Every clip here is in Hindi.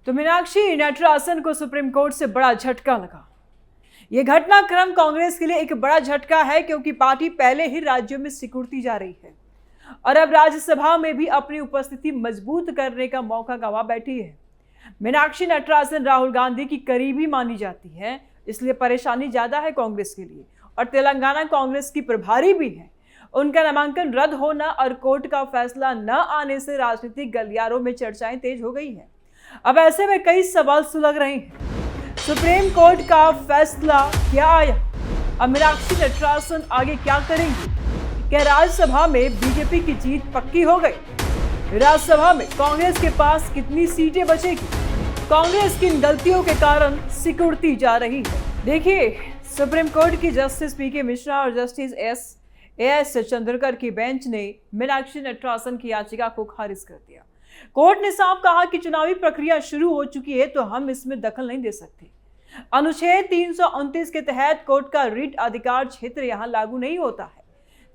तो मीनाक्षी नटराजन को सुप्रीम कोर्ट से बड़ा झटका लगा। यह घटनाक्रम कांग्रेस के लिए एक बड़ा झटका है, क्योंकि पार्टी पहले ही राज्यों में सिकुड़ती जा रही है और अब राज्यसभा में भी अपनी उपस्थिति मजबूत करने का मौका गंवा बैठी है। मीनाक्षी नटराजन राहुल गांधी की करीबी मानी जाती है, इसलिए परेशानी ज्यादा है कांग्रेस के लिए, और तेलंगाना कांग्रेस की प्रभारी भी है। उनका नामांकन रद्द होना और कोर्ट का फैसला न आने से राजनीतिक गलियारों में चर्चाएं तेज हो गई हैं। अब ऐसे में कई सवाल सुलग रहे हैं। सुप्रीम कोर्ट का फैसला क्या आया? अब मीनाक्षी नटराजन आगे क्या करेंगी? क्या राज्यसभा में बीजेपी की जीत पक्की हो गई? राज्यसभा में कांग्रेस के पास कितनी सीटें बचेगी? कांग्रेस किन गलतियों के कारण सिकुड़ती जा रही है? देखिए, सुप्रीम कोर्ट की जस्टिस पीके मिश्रा और जस्टिस एएस चंद्रकर की बेंच ने मीनाक्षी नटराजन की याचिका को खारिज कर दिया। कोर्ट ने साफ कहा कि चुनावी प्रक्रिया शुरू हो चुकी है, तो हम इसमें दखल नहीं दे सकते। अनुच्छेद 329 के तहत कोर्ट का रिट अधिकार क्षेत्र यहां लागू नहीं होता है।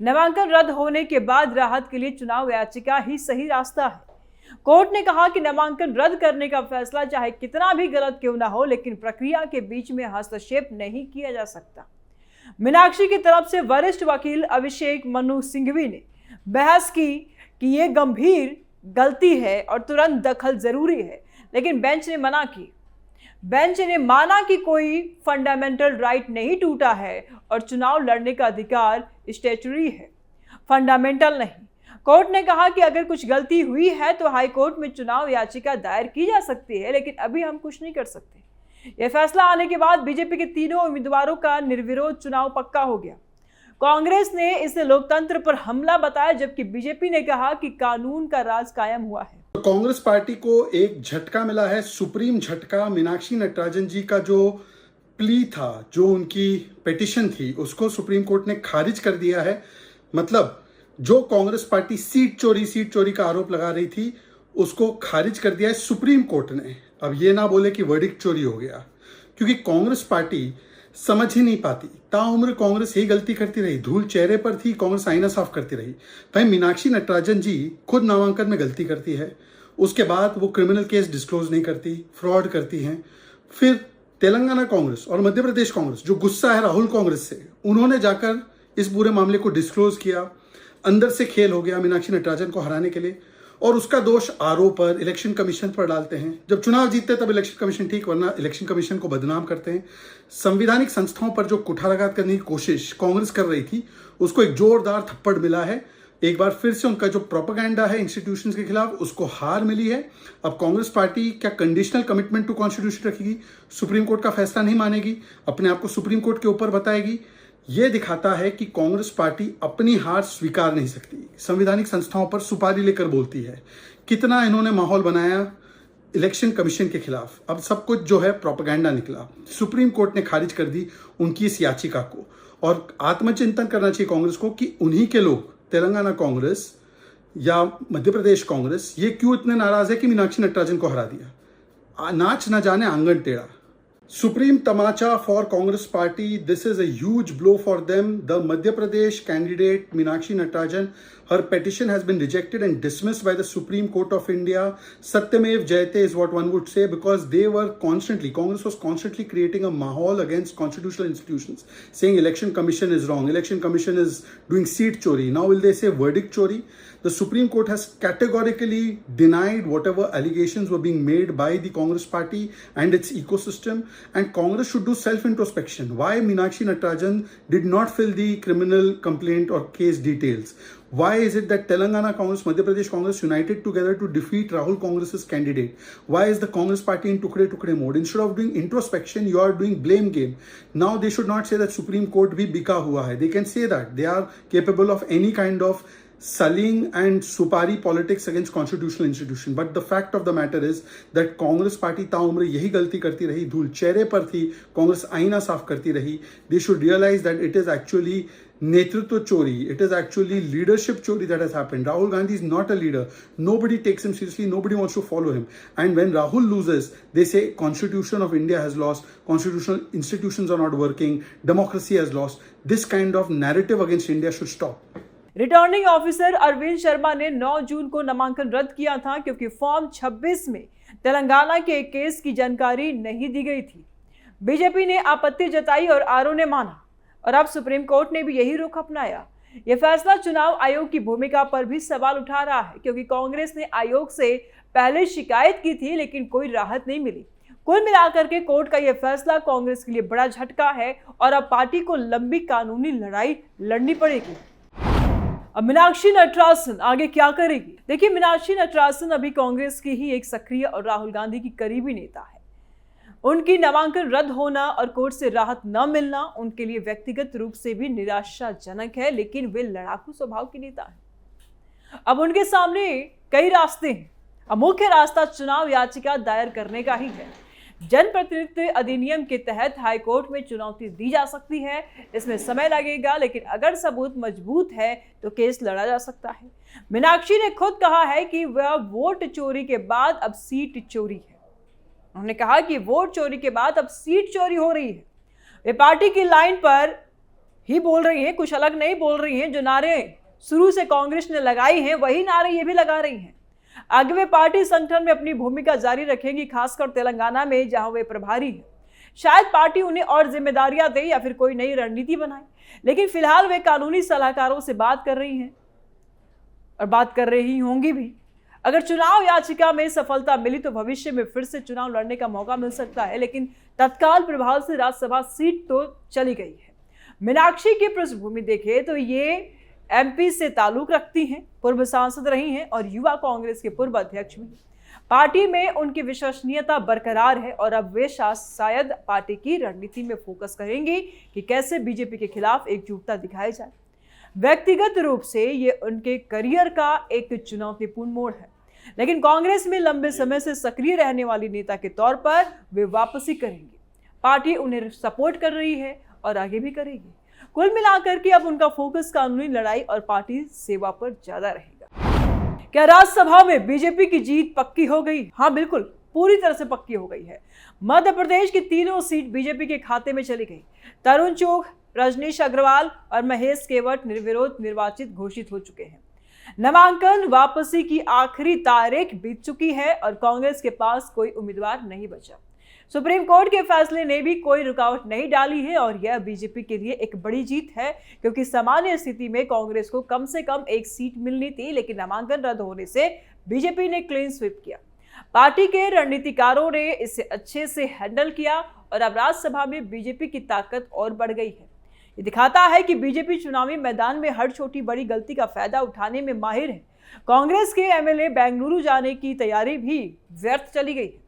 नामांकन रद्द होने के बाद राहत के लिए चुनाव याचिका ही सही रास्ता है। कोर्ट ने कहा कि नामांकन रद्द करने का फैसला चाहे कितना भी गलत क्यों ना हो, लेकिन प्रक्रिया के बीच में हस्तक्षेप नहीं किया जा सकता। मीनाक्षी की तरफ से वरिष्ठ वकील अभिषेक मनु सिंघवी ने बहस की कि यह गंभीर गलती है और तुरंत दखल जरूरी है, लेकिन बेंच ने मना की। बेंच ने माना कि कोई फंडामेंटल राइट नहीं टूटा है और चुनाव लड़ने का अधिकार स्टैट्यूटरी है, फंडामेंटल नहीं। कोर्ट ने कहा कि अगर कुछ गलती हुई है तो हाई कोर्ट में चुनाव याचिका दायर की जा सकती है, लेकिन अभी हम कुछ नहीं कर सकते। यह फैसला आने के बाद बीजेपी के तीनों उम्मीदवारों का निर्विरोध चुनाव पक्का हो गया। कांग्रेस ने इसे लोकतंत्र पर हमला बताया, जबकि बीजेपी ने कहा कि कानून का राज कायम हुआ है। तो कांग्रेस पार्टी को एक झटका मिला है, सुप्रीम झटका। मीनाक्षी नटराजन जी का जो प्ली था, जो उनकी पिटीशन थी, उसको सुप्रीम कोर्ट ने खारिज कर दिया है। मतलब जो कांग्रेस पार्टी सीट चोरी का आरोप लगा रही थी, उसको खारिज कर दिया है सुप्रीम कोर्ट ने। अब ये ना बोले कि वर्डिक्ट चोरी हो गया, क्योंकि कांग्रेस पार्टी समझ ही नहीं पाती। ताउम्र कांग्रेस यही गलती करती रही, धूल चेहरे पर थी, कांग्रेस आईना साफ करती रही। भाई मीनाक्षी नटराजन जी खुद नामांकन में गलती करती है, उसके बाद वो क्रिमिनल केस डिस्क्लोज नहीं करती, फ्रॉड करती हैं। फिर तेलंगाना कांग्रेस और मध्य प्रदेश कांग्रेस, जो गुस्सा है राहुल कांग्रेस से, उन्होंने जाकर इस पूरे मामले को डिस्क्लोज किया। अंदर से खेल हो गया मीनाक्षी नटराजन को हराने के लिए, और उसका दोष आरओ पर, इलेक्शन कमीशन पर डालते हैं। जब चुनाव जीतते तब इलेक्शन कमीशन ठीक, वरना इलेक्शन कमीशन को बदनाम करते हैं। संवैधानिक संस्थाओं पर जो कुठाराघात करने की कोशिश कांग्रेस कर रही थी, उसको एक जोरदार थप्पड़ मिला है। एक बार फिर से उनका जो प्रोपेगेंडा है इंस्टीट्यूशंस के खिलाफ, उसको हार मिली है। अब कांग्रेस पार्टी क्या कंडीशनल कमिटमेंट टू कॉन्स्टिट्यूशन रखेगी? सुप्रीम कोर्ट का फैसला नहीं मानेगी, अपने आप को सुप्रीम कोर्ट के ऊपर बताएगी? यह दिखाता है कि कांग्रेस पार्टी अपनी हार स्वीकार नहीं सकती, संवैधानिक संस्थाओं पर सुपारी लेकर बोलती है। कितना इन्होंने माहौल बनाया इलेक्शन कमीशन के खिलाफ, अब सब कुछ जो है प्रोपेगेंडा निकला। सुप्रीम कोर्ट ने खारिज कर दी उनकी इस याचिका को, और आत्मचिंतन करना चाहिए कांग्रेस को कि उन्हीं के लोग, तेलंगाना कांग्रेस या मध्य प्रदेश कांग्रेस, ये क्यों इतने नाराज है कि मीनाक्षी नटराजन को हरा दिया। नाच न जाने आंगन टेढ़ा। Supreme Tamacha for Congress Party. This is a huge blow for them. The Madhya Pradesh candidate Meenakshi Natarajan, her petition has been rejected and dismissed by the Supreme Court of India. Satyamev Jayate is what one would say, because they were constantly, Congress was constantly creating a mahal against constitutional institutions, saying election commission is wrong, election commission is doing seat chori. Now will they say verdict chori? The Supreme Court has categorically denied whatever allegations were being made by the Congress party and its ecosystem, and Congress should do self-introspection. Why Meenakshi Natarajan did not fill the criminal complaint or case details? Why is it that Telangana Congress, Madhya Pradesh Congress united together to defeat Rahul Congress's candidate? Why is the Congress party in tukde mode? Instead of doing introspection, you are doing blame game. Now they should not say that Supreme Court bhi bika hua hai. They can say that they are capable of any kind of sullying and supari politics against constitutional institution, but the fact of the matter is that Congress party ताउम्र यही गलती करती रही, धूल चेहरे पर थी, कांग्रेस आईना साफ करती रही। They should realize that it is actually नेतृत्व चोरी, it is actually leadership chori that has happened. Rahul Gandhi is not a leader. Nobody takes him seriously, nobody wants to follow him. And when Rahul loses, they say Constitution of India has lost, constitutional institutions are not working, democracy has lost. This kind of narrative against India should stop. Returning officer Arvind Sharma ने 9 जून को नामांकन रद्द किया था, क्योंकि फॉर्म 26 में तेलंगाना के एक केस की जानकारी नहीं दी गई थी। बीजेपी ने आपत्ति जताई और आरओ ने माना, और अब सुप्रीम कोर्ट ने भी यही रुख अपनाया। यह फैसला चुनाव आयोग की भूमिका पर भी सवाल उठा रहा है, क्योंकि कांग्रेस ने आयोग से पहले शिकायत की थी लेकिन कोई राहत नहीं मिली। कुल मिलाकर के कोर्ट का यह फैसला कांग्रेस के लिए बड़ा झटका है और अब पार्टी को लंबी कानूनी लड़ाई लड़नी पड़ेगी। अब मीनाक्षी नटराजन आगे क्या करेगी? देखिए, मीनाक्षी नटराजन अभी कांग्रेस की ही एक सक्रिय और राहुल गांधी की करीबी नेता है। उनकी नामांकन रद्द होना और कोर्ट से राहत न मिलना उनके लिए व्यक्तिगत रूप से भी निराशाजनक है, लेकिन वे लड़ाकू स्वभाव के नेता हैं। अब उनके सामने कई रास्ते हैं। अब मुख्य रास्ता चुनाव याचिका दायर करने का ही है। जनप्रतिनिधित्व अधिनियम के तहत हाईकोर्ट में चुनौती दी जा सकती है। इसमें समय लगेगा, लेकिन अगर सबूत मजबूत है तो केस लड़ा जा सकता है। मीनाक्षी ने खुद कहा है कि वह वोट चोरी के बाद अब सीट चोरी है। उन्होंने कहा कि वोट चोरी के बाद अब सीट चोरी हो रही है। वे पार्टी की लाइन पर ही बोल रही हैं, कुछ अलग नहीं बोल रही हैं। जो नारे शुरू से कांग्रेस ने लगाई हैं वही नारे ये भी लगा रही हैं। आगे वे पार्टी संगठन में अपनी भूमिका जारी रखेंगी, खासकर तेलंगाना में जहां वे प्रभारी हैं। शायद पार्टी उन्हें और जिम्मेदारियां दे या फिर कोई नई रणनीति बनाए, लेकिन फिलहाल वे कानूनी सलाहकारों से बात कर रही हैं और बात कर रही होंगी भी। अगर चुनाव याचिका में सफलता मिली तो भविष्य में फिर से चुनाव लड़ने का मौका मिल सकता है, लेकिन तत्काल प्रभाव से राज्यसभा सीट तो चली गई है। मीनाक्षी की पृष्ठभूमि देखें तो ये एमपी से ताल्लुक रखती हैं, पूर्व सांसद रही हैं और युवा कांग्रेस के पूर्व अध्यक्ष भी। पार्टी में उनकी विश्वसनीयता बरकरार है और अब वे शायद पार्टी की रणनीति में फोकस करेंगी कि कैसे बीजेपी के खिलाफ एकजुटता दिखाई जाए। व्यक्तिगत रूप से ये उनके करियर का एक चुनौतीपूर्ण मोड़ है, लेकिन कांग्रेस में लंबे समय से सक्रिय रहने वाली नेता के तौर पर वे वापसी करेंगे। पार्टी उन्हें सपोर्ट कर रही है और आगे भी करेगी। कुल मिलाकर के अब उनका फोकस कानूनी लड़ाई और पार्टी सेवा पर ज्यादा रहेगा। क्या राज्यसभा में बीजेपी की जीत पक्की हो गई? हाँ, बिल्कुल, पूरी तरह से पक्की हो गई है। मध्य प्रदेश की तीनों सीट बीजेपी के खाते में चली गई। तरुण चुघ, रजनीश अग्रवाल और महेश केवट निर्विरोध निर्वाचित घोषित हो चुके हैं। नामांकन वापसी की आखिरी तारीख बीत चुकी है और कांग्रेस के पास कोई उम्मीदवार नहीं बचा। सुप्रीम कोर्ट के फैसले ने भी कोई रुकावट नहीं डाली है और यह बीजेपी के लिए एक बड़ी जीत है, क्योंकि सामान्य स्थिति में कांग्रेस को कम से कम एक सीट मिलनी थी, लेकिन नामांकन रद्द होने से बीजेपी ने क्लीन स्वीप किया। पार्टी के रणनीतिकारों ने इसे अच्छे से हैंडल किया और अब राज्यसभा में बीजेपी की ताकत और बढ़ गई है। ये दिखाता है कि बीजेपी चुनावी मैदान में हर छोटी बड़ी गलती का फायदा उठाने में माहिर है। कांग्रेस के एमएलए बेंगलुरु जाने की तैयारी भी व्यर्थ चली गई है।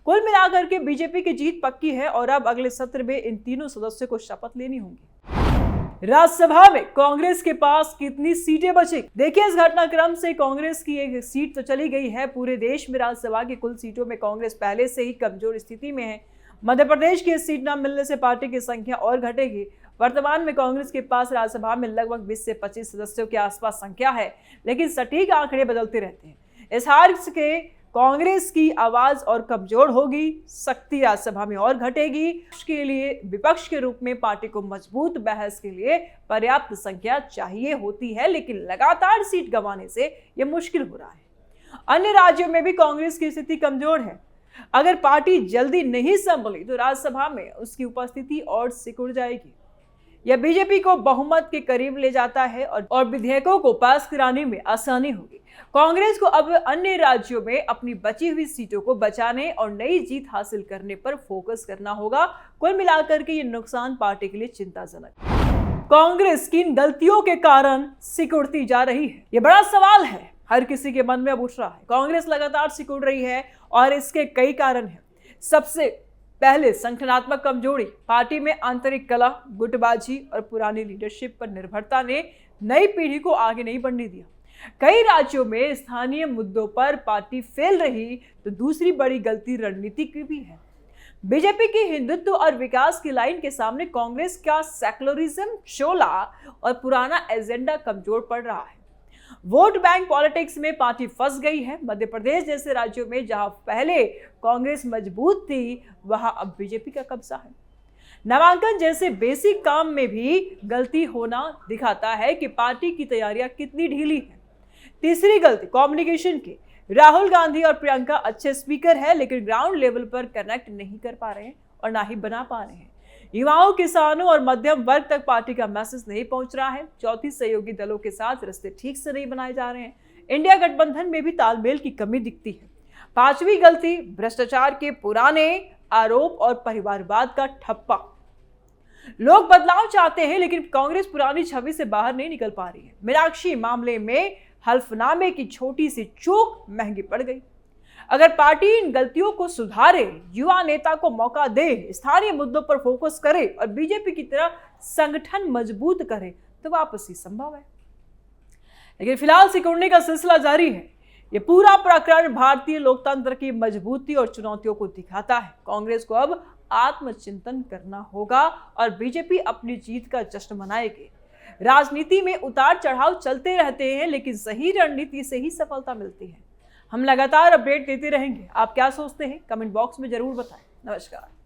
कुल मिलाकर के बीजेपी की जीत पक्की है और अब अगले सत्र में इन तीनों सदस्यों को शपथ लेनी होगी। राज्यसभा में कांग्रेस के पास कितनी सीटें बची? देखिए, इस घटनाक्रम से कांग्रेस की एक सीट तो चली गई है। पूरे देश में राज्यसभा की कुल सीटों में कांग्रेस पहले से ही कमजोर स्थिति में है। मध्य प्रदेश की सीट न मिलने से पार्टी की संख्या और घटेगी। वर्तमान में कांग्रेस के पास राज्यसभा में लगभग 20 से 25 सदस्यों के आसपास संख्या है, लेकिन सटीक आंकड़े बदलते रहते हैं। इस हार के कांग्रेस की आवाज और कमजोर होगी, शक्ति राज्यसभा में और घटेगी। इसके लिए विपक्ष के रूप में पार्टी को मजबूत बहस के लिए पर्याप्त संख्या चाहिए होती है, लेकिन लगातार सीट गंवाने से यह मुश्किल हो रहा है। अन्य राज्यों में भी कांग्रेस की स्थिति कमजोर है। अगर पार्टी जल्दी नहीं संभली तो राज्यसभा में उसकी उपस्थिति और सिकुड़ जाएगी। यह बीजेपी को बहुमत के करीब ले जाता है और विधेयकों को पास कराने में आसानी होगी। कांग्रेस को अब अन्य राज्यों में अपनी बची हुई सीटों को बचाने और नई जीत हासिल करने पर फोकस करना होगा। कुल मिलाकर के ये नुकसान पार्टी के लिए चिंताजनक है। कांग्रेस किन गलतियों के कारण सिकुड़ती जा रही है, ये बड़ा सवाल है, हर किसी के मन में अब उठ रहा है। कांग्रेस लगातार सिकुड़ रही है और इसके कई कारण हैं। सबसे पहले संगठनात्मक कमजोरी। पार्टी में आंतरिक कलह, गुटबाजी और पुरानी लीडरशिप पर निर्भरता ने नई पीढ़ी को आगे नहीं बढ़ने दिया। कई राज्यों में स्थानीय मुद्दों पर पार्टी फेल रही तो दूसरी बड़ी गलती रणनीति की भी है। बीजेपी की हिंदुत्व और विकास की लाइन के सामने कांग्रेस का सेकुलरिज्म, शोला और पुराना एजेंडा कमजोर पड़ रहा है। वोट बैंक पॉलिटिक्स में पार्टी फंस गई है। मध्य प्रदेश जैसे राज्यों में जहां पहले कांग्रेस मजबूत थी, वहां अब बीजेपी का कब्जा है। नामांकन जैसे बेसिक काम में भी गलती होना दिखाता है कि पार्टी की तैयारियां कितनी ढीली है। तीसरी गलती कम्युनिकेशन की। राहुल गांधी और प्रियंका अच्छे स्पीकर है, लेकिन ग्राउंड लेवल पर कनेक्ट नहीं कर पा रहे हैं और ना ही बना पा रहे हैं। युवाओं, किसानों और मध्यम वर्ग तक पार्टी का मैसेज नहीं पहुंच रहा है। चौथी, सहयोगी दलों के साथ रिश्ते ठीक से नहीं बनाए जा रहे हैं। इंडिया गठबंधन में भी तालमेल की कमी दिखती है। पांचवी गलती, भ्रष्टाचार के पुराने आरोप और परिवारवाद का ठप्पा। लोग बदलाव चाहते हैं, लेकिन कांग्रेस पुरानी छवि से बाहर नहीं निकल पा रही है। मीनाक्षी मामले में हल्फनामे की छोटी सी चूक महंगी पड़ गई। अगर पार्टी इन गलतियों को सुधारे, युवा नेता को मौका दे, स्थानीय मुद्दों पर फोकस करे और बीजेपी की तरह संगठन मजबूत करे, तो वापसी संभव है। लेकिन फिलहाल सिकुड़ने का सिलसिला जारी है। ये पूरा प्रकरण भारतीय लोकतंत्र की मजबूती और चुनौतियों को दिखाता है। कांग्रेस को अब आत्मचिंतन करना होगा और बीजेपी अपनी जीत का जश्न मनाएगी। राजनीति में उतार चढ़ाव चलते रहते हैं, लेकिन सही रणनीति से ही सफलता मिलती है। हम लगातार अपडेट देते रहेंगे। आप क्या सोचते हैं, कमेंट बॉक्स में जरूर बताएं। नमस्कार।